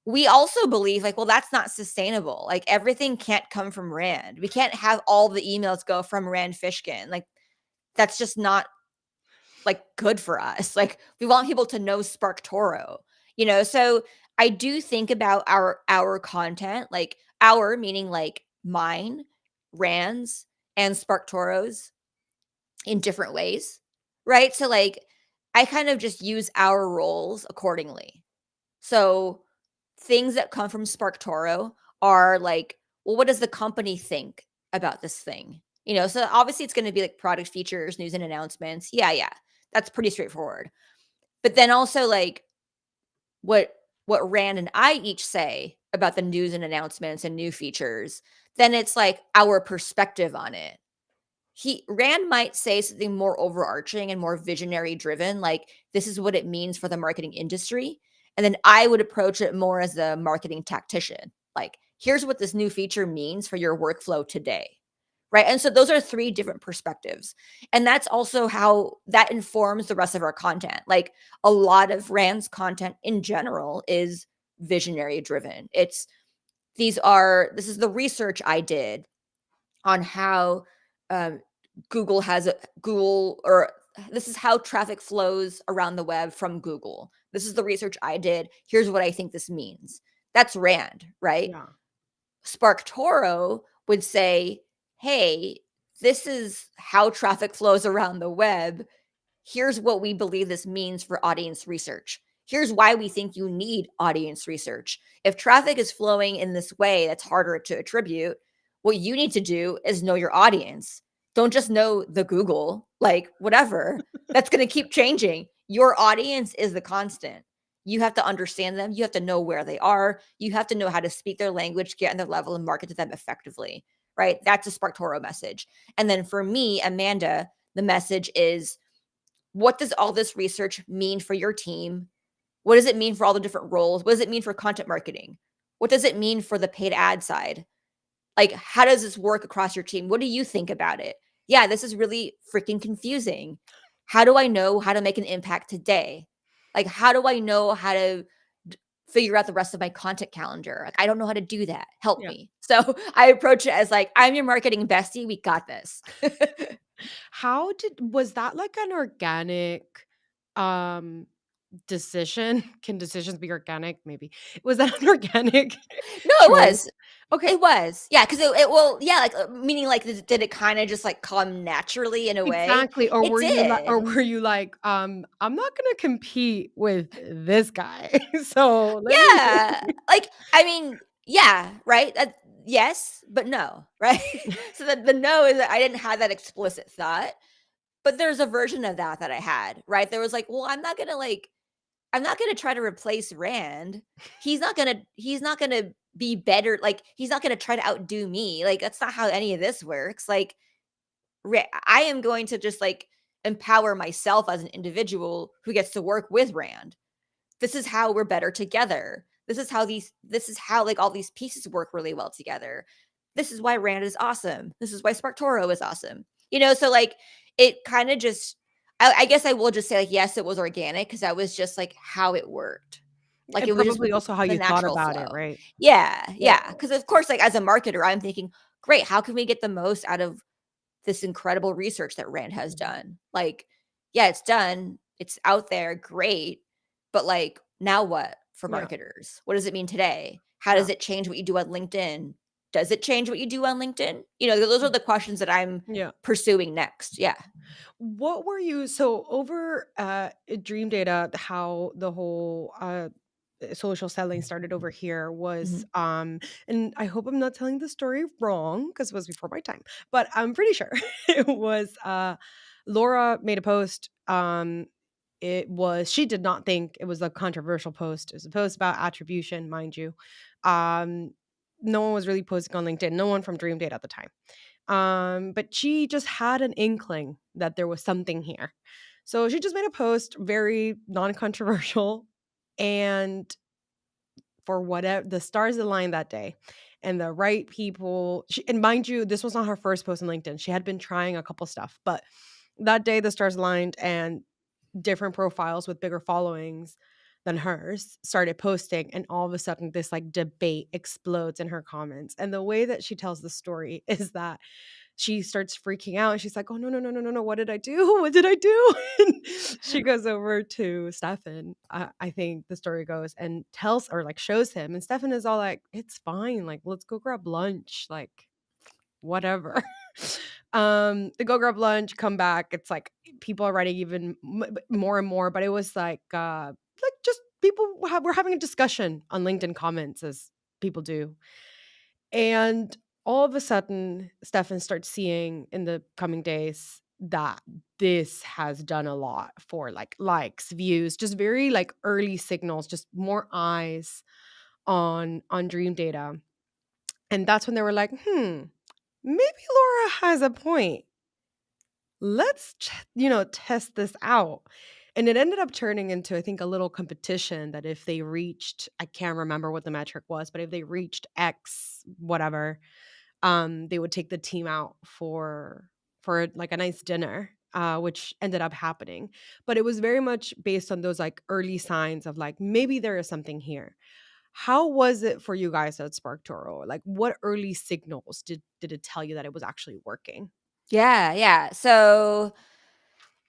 we also believe like, well, that's not sustainable. Like everything can't come from Rand. We can't have all the emails go from Rand Fishkin. Like that's just not like good for us. Like we want people to know SparkToro. So I do think about our content, like our meaning like mine, Rand's, and SparkToro's in different ways. Right. So like I kind of just use our roles accordingly. So things that come from SparkToro are like, well, what does the company think about this thing? So obviously it's going to be like product features, news and announcements. Yeah, yeah. That's pretty straightforward. But then also like what Rand and I each say about the news and announcements and new features, then it's like our perspective on it. Rand might say something more overarching and more visionary driven, like this is what it means for the marketing industry. And then I would approach it more as a marketing tactician. Like, here's what this new feature means for your workflow today. Right. And so those are three different perspectives. And that's also how that informs the rest of our content. Like a lot of Rand's content in general is visionary driven. This is the research I did on how um, Google, or this is how traffic flows around the web from Google. This is the research I did. Here's what I think this means. That's Rand, right? Yeah. SparkToro would say, hey, this is how traffic flows around the web. Here's what we believe this means for audience research. Here's why we think you need audience research. If traffic is flowing in this way that's harder to attribute, what you need to do is know your audience. Don't just know the Google, like whatever. That's going to keep changing. Your audience is the constant. You have to understand them. You have to know where they are. You have to know how to speak their language, get on their level, and market to them effectively, right? That's a SparkToro message. And then for me, Amanda, the message is, what does all this research mean for your team? What does it mean for all the different roles? What does it mean for content marketing? What does it mean for the paid ad side? Like, how does this work across your team? What do you think about it? Yeah, this is really freaking confusing. How do I know how to make an impact today? Like, how do I know how to figure out the rest of my content calendar? Like, I don't know how to do that. Help Yeah. me. So I approach it as like, I'm your marketing bestie. We got this. Was that like an organic um decision? Can decisions be organic? Maybe. Was that an organic No, it choice? was. Okay, It was. Yeah, 'cause it well, yeah, like, meaning, like, did it kinda just, like, come naturally in a way? exactly. Or It were you like, did. I'm not gonna compete with this guy. So let me Yeah. Like, I mean, yeah, right? Yes, but no, right? So the no is that I didn't have that explicit thought, but there's a version of that I had, right? There was like, well, I'm not gonna try to replace Rand. He's not gonna be better, like, he's not gonna try to outdo me, like, that's not how any of this works, like, I am going to just, like, empower myself as an individual who gets to work with Rand. This is how we're better together. This is how, like, all these pieces work really well together. This is why Rand is awesome. This is why SparkToro is awesome. So, like, it kinda just I guess I will just say, like, yes, it was organic because that was just, like, how it worked. Like And it would just probably be also how the you thought natural about it, flow. right? Yeah, Yeah. yeah. Because of course, like as a marketer, I'm thinking, great, how can we get the most out of this incredible research that Rand has Mhm. done? Like, yeah, it's done, it's out there, great. But like, now what for Yeah. marketers? What does it mean today? How Yeah. does it change what you do on LinkedIn? Does it change what you do on LinkedIn? Those are the questions that I'm Yeah. pursuing next. Yeah. What were you so over at Dream Data, how the whole social selling started over here was Mhm. and I hope I'm not telling the story wrong because it was before my time, but I'm pretty sure it was Laura made a post. She did not think it was a controversial post. It was a post about attribution, mind you. Um no one was really posting on LinkedIn, no one from Dream Data at the time. But she just had an inkling that there was something here. So she just made a post, very non-controversial, and for whatever the stars aligned that day and the right people and mind you, this was not her first post on LinkedIn. She had been trying a couple stuff, but that day the stars aligned and different profiles with bigger followings than hers started posting, and all of a sudden this like debate explodes in her comments. And the way that she tells the story is that she starts freaking out and she's like, "Oh no, no, no, no, no, no. What did I do? What did I do?" And she goes over to Stefan, I think the story goes, and tells or like shows him. And Stefan is all like, "It's fine. Like, let's go grab lunch. Like, whatever." They go grab lunch, come back. It's like people are writing even more and more, but it was like just we're having a discussion on LinkedIn comments as people do. And all of a sudden, Stefan starts seeing in the coming days that this has done a lot for like likes, views, just very like early signals, just more eyes on Dream Data. And that's when they were like, maybe Laura has a point. Let's test this out. And it ended up turning into, I think, a little competition that if they reached, I can't remember what the metric was, but if they reached X whatever, they would take the team out for like a nice dinner, which ended up happening. But it was very much based on those like early signs of like maybe there is something here. How was it for you guys at SparkToro? Like, what early signals did it tell you that it was actually working? Yeah, yeah. So,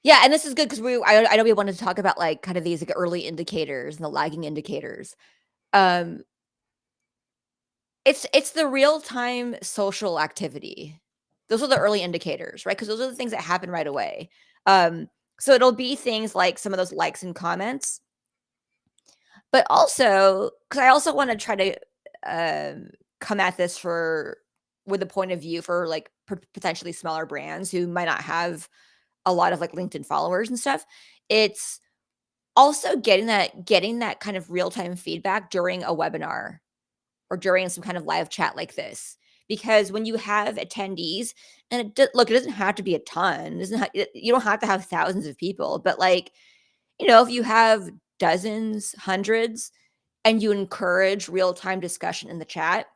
yeah, and this is good because I know we wanted to talk about like kind of these like early indicators and the lagging indicators. Um, it's the real-time social activity. Those are the early indicators, right? Because those are the things that happen right away. Um, so it'll be things like some of those likes and comments, but also because I also want to try to come at this for with a point of view for like potentially smaller brands who might not have a lot of like LinkedIn followers and stuff. It's also getting that kind of real-time feedback during a webinar or during some kind of live chat like this. Because when you have attendees, and look, it doesn't have to be a ton. It doesn't you don't have to have thousands of people, but like, if you have dozens, hundreds, and you encourage real time discussion in the chat,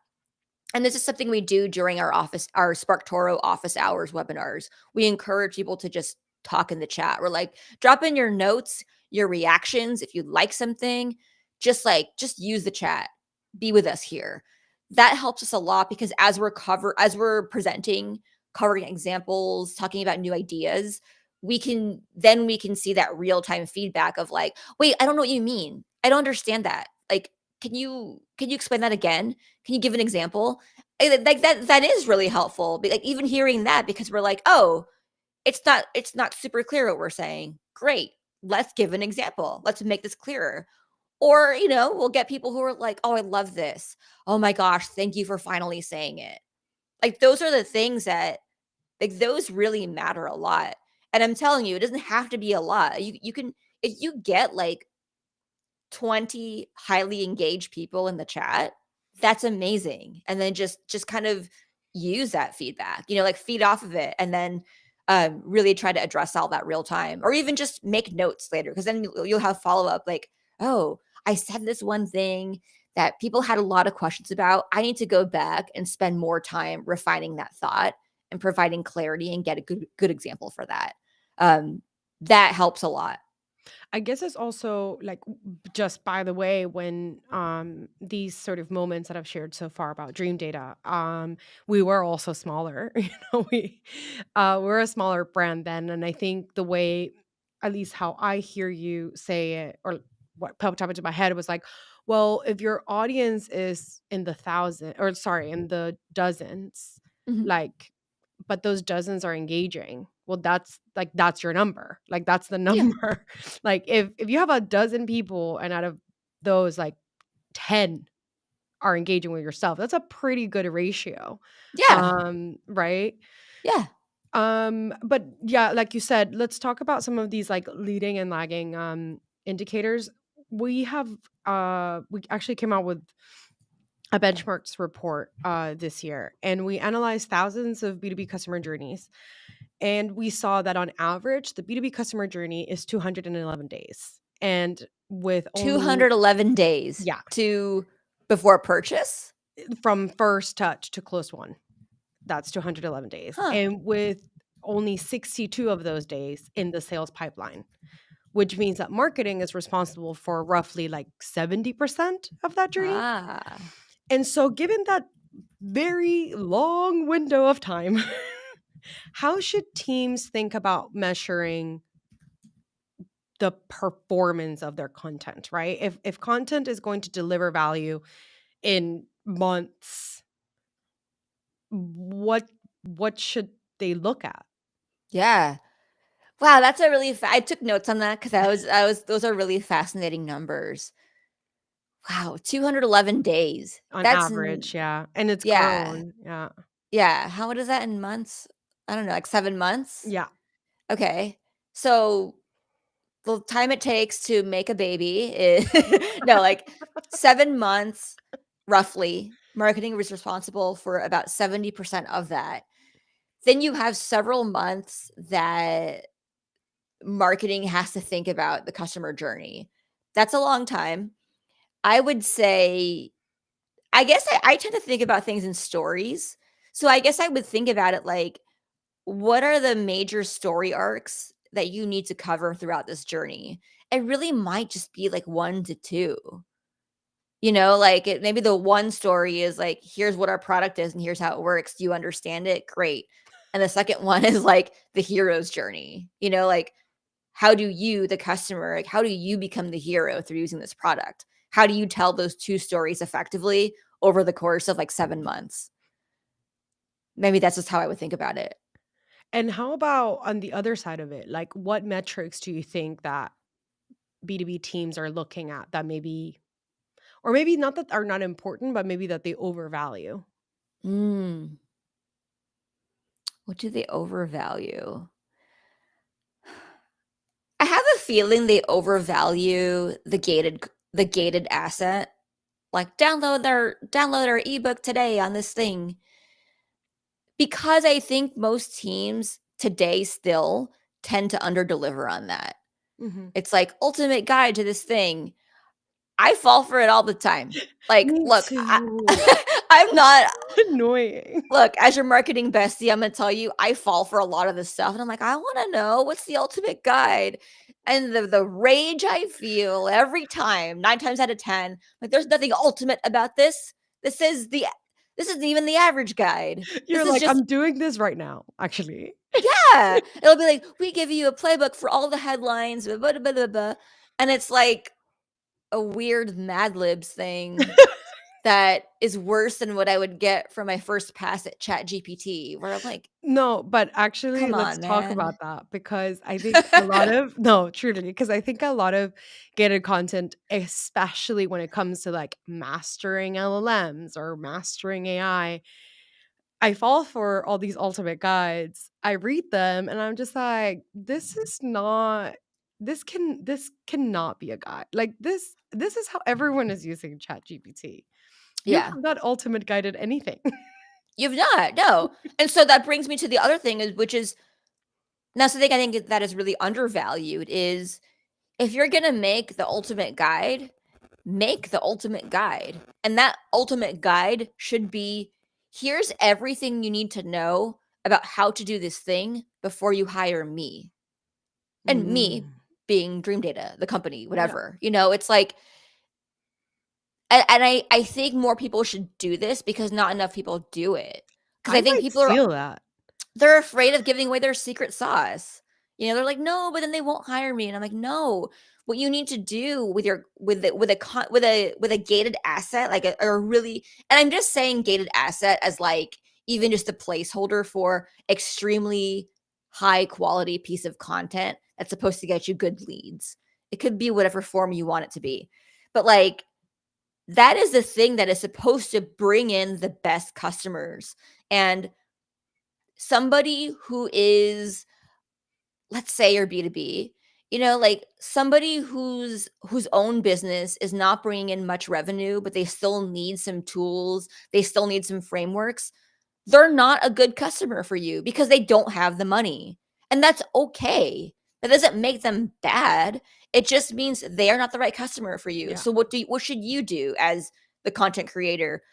and this is something we do during our SparkToro office hours webinars. We encourage people to just talk in the chat. We're like, drop in your notes, your reactions. If you like something, just use the chat. Be with us here. That helps us a lot because as we're presenting, covering examples, talking about new ideas, we can see that real-time feedback of like, wait, I don't know what you mean. I don't understand that. Like, can you explain that again? Can you give an example? Like that is really helpful. But like even hearing that because we're like, oh, it's not super clear what we're saying. Great. Let's give an example. Let's make this clearer. Or, we'll get people who are like, "Oh, I love this. Oh my gosh, thank you for finally saying it." Like those are the things that like those really matter a lot. And I'm telling you, it doesn't have to be a lot. You can if you get like 20 highly engaged people in the chat, that's amazing. And then just kind of use that feedback, like feed off of it and then really try to address all that real time or even just make notes later because then you'll have follow up like, oh, I said this one thing that people had a lot of questions about. I need to go back and spend more time refining that thought and providing clarity and get a good example for that. That helps a lot. I guess it's also like just by the way, when these sort of moments that I've shared so far about Dream Data, we were also smaller. We're a smaller brand then, and I think the way, at least how I hear you say it, or what popped up into my head was like, well, if your audience is in the thousand, or sorry, in the dozens, Mhm. like, but those dozens are engaging. Well, that's your number. Like that's the Yeah. number. Like if you have a dozen people and out of those like 10 are engaging with yourself, that's a pretty good ratio. Yeah. Right? Yeah. But yeah, like you said, let's talk about some of these like leading and lagging indicators. We actually came out with a benchmarks report this year, and we analyzed thousands of B2B customer journeys. And we saw that on average, the B2B customer journey is 211 days. And with only, 211 days yeah, to before purchase? from first touch to close one, that's 211 days. Huh. And with only 62 of those days in the sales pipeline, which means that marketing is responsible for roughly like 70% of that journey. Ah. And so, given that very long window of time, how should teams think about measuring the performance of their content, right? If content is going to deliver value in months, what what should they look at? Yeah. Wow, that's a really I took notes on that because I was those are really fascinating numbers. Wow, 211 days. On That's n average, yeah, and it's Yeah. grown, yeah. Yeah. How What is that in months? I don't know, like 7 months? Yeah. Okay. So, the time it takes to make a baby is no, like 7 months, roughly. Marketing was responsible for about 70% of that. Then you have several months that marketing has to think about the customer journey. That's a long time. I would say I guess I tend to think about things in stories. So I guess I would think about it like, what are the major story arcs that you need to cover throughout this journey? It really might just be like 1 to 2. Like maybe the one story is like, here's what our product is and here's how it works. Do you understand it? Great. And the second one is like the hero's journey. Like how do you, the customer, like how do you become the hero through using this product? How do you tell those two stories effectively over the course of like 7 months? Maybe that's just how I would think about it. And how about on the other side of it? Like, what metrics do you think that B2B teams are looking at that maybe, or maybe not that are not important, but maybe that they overvalue? Mm, what do they overvalue? I have a feeling they overvalue the gated asset. Like download our ebook today on this thing. Because I think most teams today still tend to underdeliver on that. Mhm. It's like ultimate guide to this thing. I fall for it all the time. Like, Me look, too. I'm not Annoying. look, as your marketing bestie, I'm gonna tell you, I fall for a lot of this stuff, and I'm like, "I wanna know what's the ultimate guide," and the rage I feel every time, 9 times out of 10, like, "There's nothing ultimate about this. This is the this isn't even the average guide. This You're is like, just." "I'm doing this right now, actually." Yeah, it'll be like, "We give you a playbook for all the headlines, blah, blah, blah, blah, blah," and it's like a weird Mad Libs thing that is worse than what I would get from my first pass at ChatGPT, where I'm like, No, but actually, "Come let's on, talk man." about that because I think a lot of no, truly, because I think a lot of gated content, especially when it comes to like mastering LLMs or mastering AI, I fall for all these ultimate guides. I read them and I'm just like, this cannot be a guide. Like this is how everyone is using ChatGPT. You Yeah. have not ultimate guided anything. You've not, no, and so that brings me to the other thing is which is now something I think that is really undervalued is if you're gonna make the ultimate guide, make the ultimate guide, and that ultimate guide should be, "Here's everything you need to know about how to do this thing before you hire me." And me, Mm. being Dreamdata, the company, Yeah. whatever. It's like, and I think more people should do this because not enough people do it. Because I I think might people are steal that. they're afraid of giving away their secret sauce. They're like, "No, but then they won't hire me." And I'm like, "No. What you need to do with your with a gated asset, like a really, and I'm just saying gated asset as like even just a placeholder for extremely high quality piece of content that's supposed to get you good leads. It could be whatever form you want it to be. But like that is the thing that is supposed to bring in the best customers. And somebody who is, let's say you're B2B, like somebody whose own business is not bringing in much revenue, but they still need some tools, they still need some frameworks. They're not a good customer for you because they don't have the money. And that's okay. That doesn't make them bad. It just means they are not the right customer for you. Yeah. So what should you do as the content creator?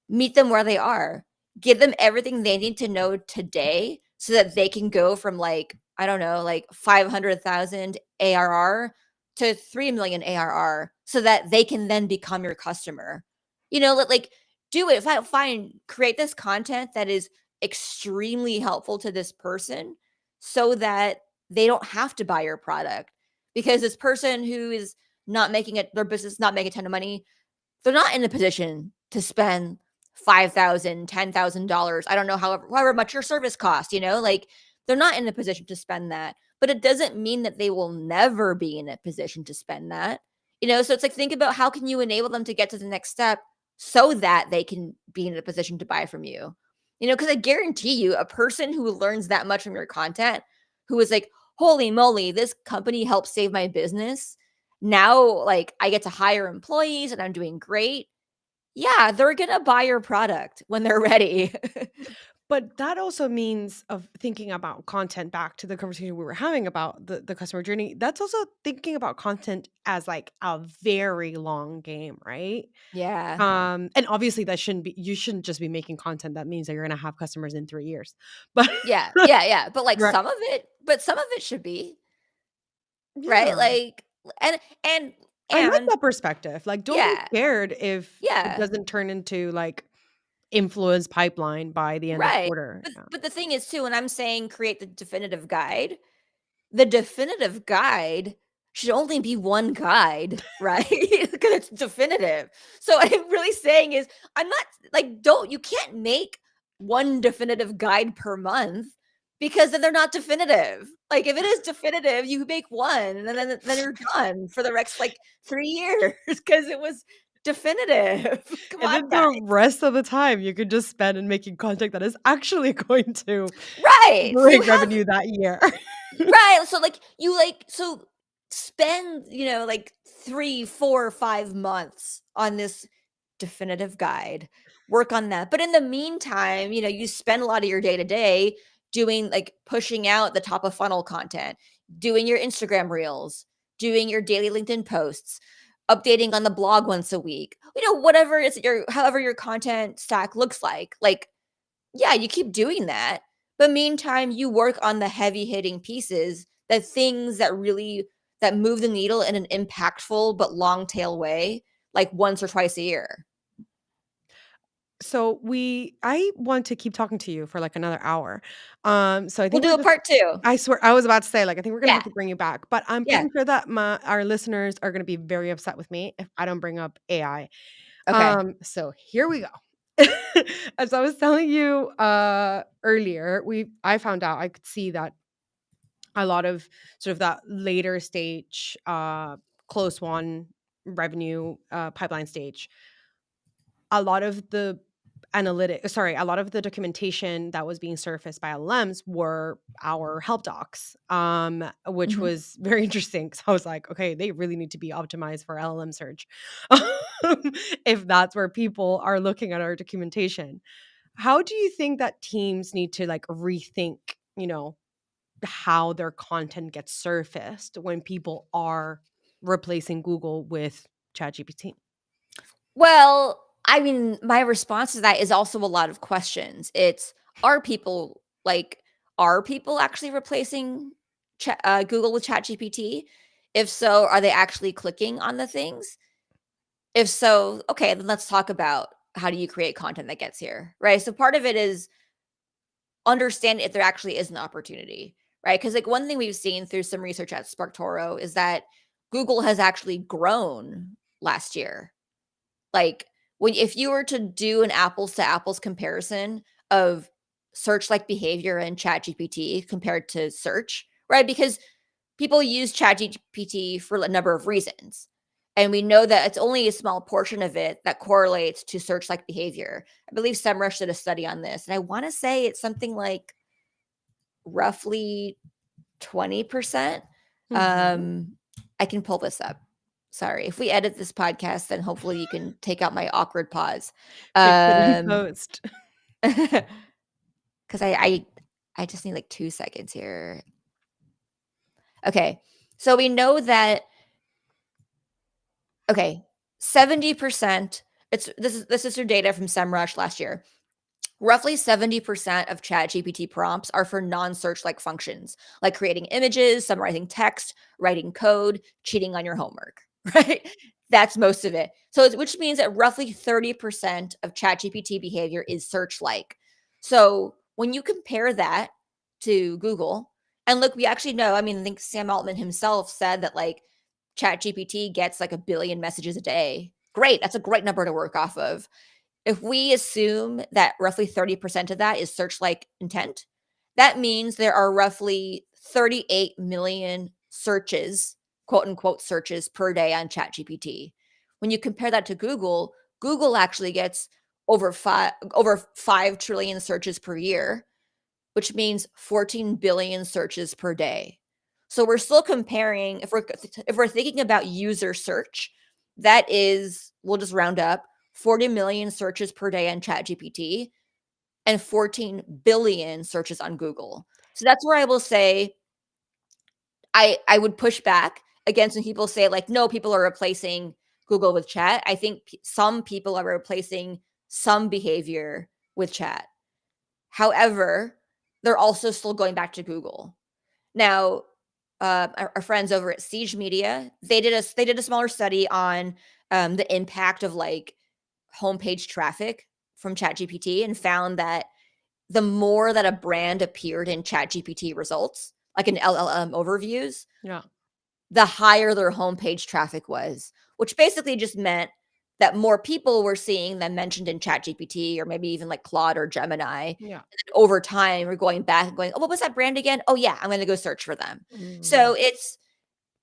Meet them where they are. Give them everything they need to know today so that they can go from like, I don't know, like 500,000 ARR to 3 million ARR so that they can then become your customer. Like do it. Fine, create this content that is extremely helpful to this person so that they don't have to buy your product because this person who is not making it, their business not making a ton of money, they're not in a position to spend $5,000, $10,000. I don't know, however much your service costs, like they're not in a position to spend that. But it doesn't mean that they will never be in a position to spend that. So it's like think about how can you enable them to get to the next step so that they can be in a position to buy from you. Because I guarantee you, a person who learns that much from your content, who is like, holy moly, this company helped save my business. Now, like, I get to hire employees and I'm doing great. Yeah, they're gonna buy your product when they're ready. But that also means of thinking about content back to the conversation we were having about the customer journey. That's also thinking about content as like a very long game, right? Yeah. And obviously that shouldn't be you shouldn't just be making content that means that you're gonna have customers in 3 years. But Yeah, yeah, yeah, but, like, right. some of it should be, right? Yeah. Like, and and I like and that perspective. Like, don't be yeah, scared if it yeah, doesn't turn into like influence pipeline by the end of right. quarter. But Yeah. but the thing is too, when I'm saying create the definitive guide should only be one guide, right? Because it's definitive. So what I'm really saying is I'm not like don't you can't make one definitive guide per month because then they're not definitive. Like if it is definitive, you make one and then you're done for the next like 3 years because it was definitive. Come And on, then guys. the rest of the time you could just spend in making content that is actually going to Right. So you bring have revenue that year. right, so, spend, like 3, 4, 5 months on this definitive guide, work on that, but in the meantime, you spend a lot of your day to day doing, like, pushing out the top of funnel content, doing your Instagram reels, doing your daily LinkedIn posts, updating on the blog once a week, whatever is your however your content stack looks like, yeah, you keep doing that. But meantime, you work on the heavy hitting pieces, the things that really that move the needle in an impactful but long tail way, like once or twice a year. So I want to keep talking to you for like another hour. So I We'll think do we're a just part 2. I swear I was about to say, like, I think we're gonna Yeah, have to bring you back, but I'm yeah. pretty sure that our listeners are gonna be very upset with me if I don't bring up AI. Okay. So here we go. As I was telling you earlier, I found out I could see that a lot of sort of that later stage close one revenue pipeline stage, a lot of the a lot of the documentation that was being surfaced by LLMs were our help docs, which Mhm. was very interesting because I was like, okay, they really need to be optimized for LLM search if that's where people are looking at our documentation. How do you think that teams need to like rethink, how their content gets surfaced when people are replacing Google with ChatGPT? Well, I mean, my response to that is also a lot of questions. It's are people actually replacing Google with ChatGPT? If so, are they actually clicking on the things? If so, okay, then let's talk about how do you create content that gets here, right? So part of it is understand if there actually is an opportunity, right? Because like one thing we've seen through some research at SparkToro is that Google has actually grown last year. Like when if you were to do an apples to apples comparison of search like behavior in ChatGPT compared to search, right? Because people use ChatGPT for a number of reasons. And we know that it's only a small portion of it that correlates to search like behavior. I believe SEMrush did a study on this. And I want to say it's something like roughly 20%. Mhm. Um, I can pull this up. Sorry. If we edit this podcast, then hopefully you can take out my awkward pause. Fix it in Um, post. because I just need like 2 seconds here. Okay. So we know that okay, 70%, this is your data from SEMrush last year. Roughly 70% of ChatGPT prompts are for non-search like functions, like creating images, summarizing text, writing code, cheating on your homework, right? That's most of it. So which means that roughly 30% of ChatGPT behavior is search like. So when you compare that to Google, and look, we actually know, I mean, I think Sam Altman himself said that like ChatGPT gets like a billion messages a day. Great. That's a great number to work off of. If we assume that roughly 30% of that is search like intent, that means there are roughly 38 million searches, quote unquote searches per day on ChatGPT. When you compare that to Google, Google actually gets over 5 trillion searches per year, which means 14 billion searches per day. So we're still comparing if we're thinking about user search, that is we'll just round up 40 million searches per day on ChatGPT and 14 billion searches on Google. So that's where I will say I would push back against when people say like no people are replacing Google with chat. I think some people are replacing some behavior with chat. However, they're also still going back to Google. Now, our friends over at Siege Media, they did a smaller study on the impact of like homepage traffic from ChatGPT and found that the more that a brand appeared in ChatGPT results, like in LLM overviews, Yeah. the higher their homepage traffic was, which basically just meant that more people were seeing them mentioned in ChatGPT or maybe even like Claude or Gemini. Yeah. Over time, we're going back and going, oh, what was that brand again? Oh, yeah, I'm going to go search for them. Mm. So it's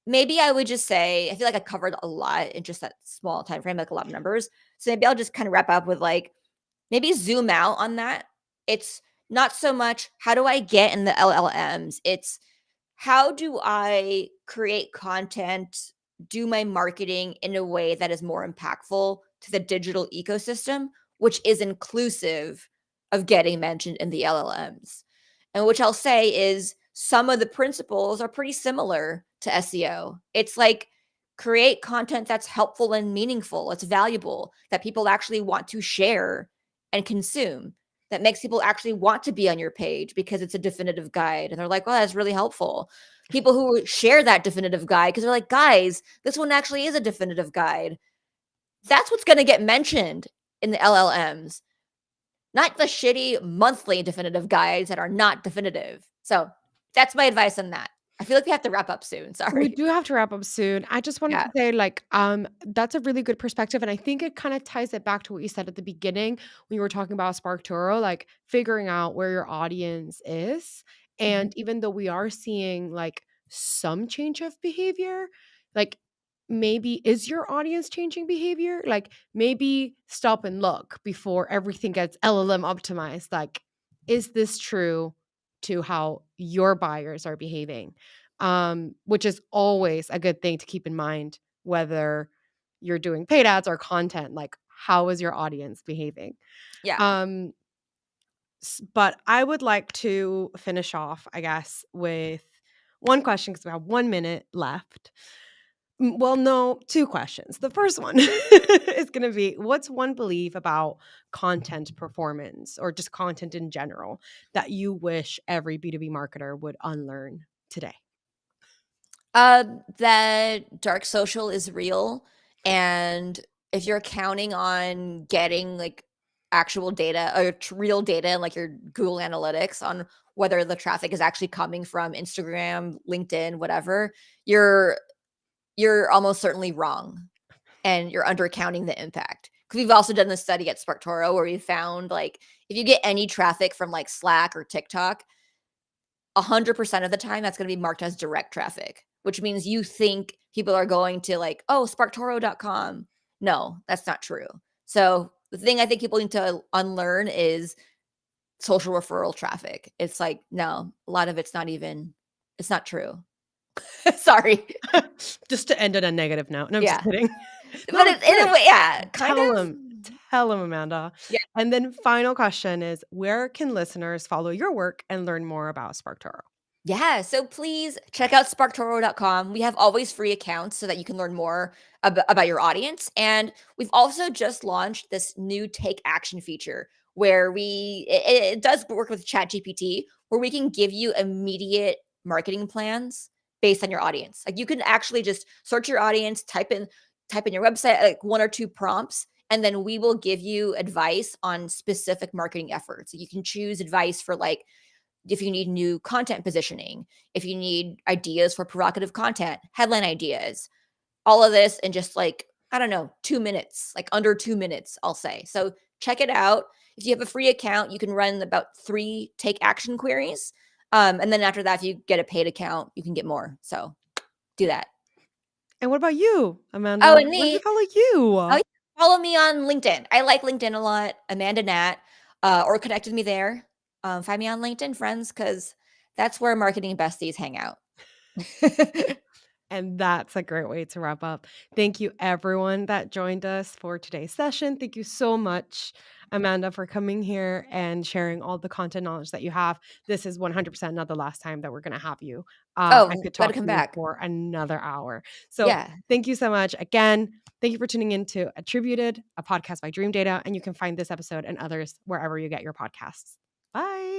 maybe I would just say, I feel like I covered a lot in just that small time frame, like a lot of numbers. So maybe I'll just kind of wrap up with like, maybe zoom out on that. It's not so much how do I get in the LLMs? It's how do I create content, do my marketing in a way that is more impactful to the digital ecosystem, which is inclusive of getting mentioned in the LLMs? And which I'll say is some of the principles are pretty similar to SEO. It's like create content that's helpful and meaningful, it's valuable, that people actually want to share and consume, that makes people actually want to be on your page because it's a definitive guide. And they're like, oh, that's really helpful. People who share that definitive guide because they're like, guys, this one actually is a definitive guide. That's what's going to get mentioned in the LLMs, not the shitty monthly definitive guides that are not definitive. So that's my advice on that. I feel like we have to wrap up soon. We Sorry. do have to wrap up soon. I just wanted Yeah. to say, like, that's a really good perspective. And I think it kind of ties it back to what you said at the beginning when you were talking about SparkToro, like figuring out where your audience is. Mhm. And even though we are seeing like some change of behavior, like maybe is your audience changing behavior? Like maybe stop and look before everything gets LLM optimized. Like, is this true to how your buyers are behaving? Which is always a good thing to keep in mind, whether you're doing paid ads or content. Like, how is your audience behaving? Yeah. Um, but I would like to finish off, I guess, with one question because we have 1 minute left. Well, no, two questions. The first one is going to be what's one belief about content performance or just content in general that you wish every B2B marketer would unlearn today? That dark social is real, and if you're counting on getting like actual data or real data in like your Google Analytics on whether the traffic is actually coming from Instagram, LinkedIn, whatever, you're almost certainly wrong, and you're undercounting the impact. Because we've also done this study at SparkToro where we found like if you get any traffic from like Slack or TikTok, 100% of the time that's going to be marked as direct traffic, which means you think people are going to like, oh, sparktoro.com. No, that's not true. So the thing I think people need to unlearn is social referral traffic. It's like, no, a lot of it's not true. Sorry. Just to end on a negative note. No, I'm just Yeah. kidding. But No, it's in a way, yeah, kind tell of. them. Tell them, Amanda. Yeah. And then final question is, where can listeners follow your work and learn more about SparkToro? Yeah, so please check out sparktoro.com. We have always free accounts so that you can learn more about your audience. And we've also just launched this new take action feature where it does work with ChatGPT, where we can give you immediate marketing plans based on your audience. Like you can actually just search your audience, type in your website like one or two prompts, and then we will give you advice on specific marketing efforts. You can choose advice for like if you need new content positioning, if you need ideas for provocative content, headline ideas, all of this in just like, I don't know, 2 minutes, like under 2 minutes, I'll say. So check it out. If you have a free account, you can run about 3 take action queries. And then after that, if you get a paid account, you can get more. So do that. And what about you, Oh, Amanda? and Where do we me. follow Oh, you? yeah. Follow me on LinkedIn. I like LinkedIn a lot. Amanda Nat, or connect with me there. Find me on LinkedIn, friends, because that's where marketing besties hang out. And that's a great way to wrap up. Thank you, everyone that joined us for today's session. Thank you so much, Amanda, for coming here and sharing all the content knowledge that you have. This is 100% not the last time that we're going to have you. I Oh, could gotta talk to come you back. for another hour. So Yeah. thank you so much. Again, thank you for tuning in to Attributed, a podcast by Dreamdata. And you can find this episode and others wherever you get your podcasts. Bye.